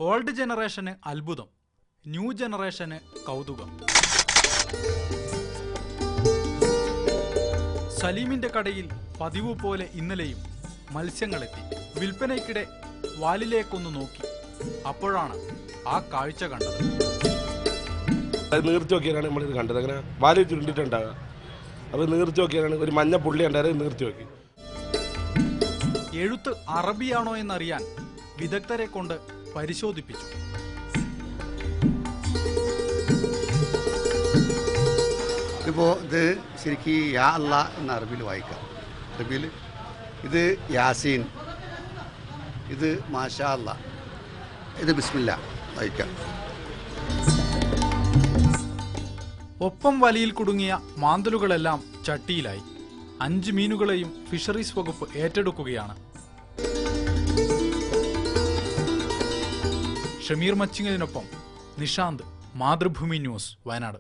Old ജനറേഷന് അത്ഭുതം, new ജനറേഷന് കൗതുകം. സലീമിന്റെ കടയിൽ പതിവ് പോലെ ഇന്നലെയും മത്സ്യങ്ങളെത്തി. വിൽപ്പനയ്ക്കിടെ വാലിലേക്കൊന്ന് നോക്കി. അപ്പോഴാണ് ആ കാഴ്ച കണ്ടത്. നീർത്തി നോക്കിയാണ് നമ്മളിത് കണ്ടത്. അങ്ങനെ വാല് ചുരുണ്ടിട്ടുണ്ടാകുക. അപ്പോൾ നീർത്തി നോക്കിയാണ് ഒരു മഞ്ഞ പുള്ളി ഉണ്ടായത്. നീർത്തി നോക്കി. എഴുത്ത് അറബിയാണോ എന്നറിയാൻ വിദഗ്ധരെ കൊണ്ട് പരിശോധിപ്പിച്ചു. ഇപ്പോൾ ഇത് ശരിക്കും യാ അല്ലാ എന്ന അറബിയിൽ വായിക്കാം. അറബിയിൽ ഇത് യാസീൻ, ഇത് മാഷാ അല്ലാ, ഇത് ബിസ്മില്ല വായിക്കാം. ഒപ്പം വലയിൽ കുടുങ്ങിയ മാന്തലുകളെല്ലാം ചട്ടിയിലായി. 5 മീനുകളെയും ഫിഷറീസ് വകുപ്പ് ഏറ്റെടുക്കുകയാണ്. ഷമീർ മച്ചിങ്ങലിനൊപ്പം നിഷാന്ത്, മാതൃഭൂമി ന്യൂസ്, വയനാട്.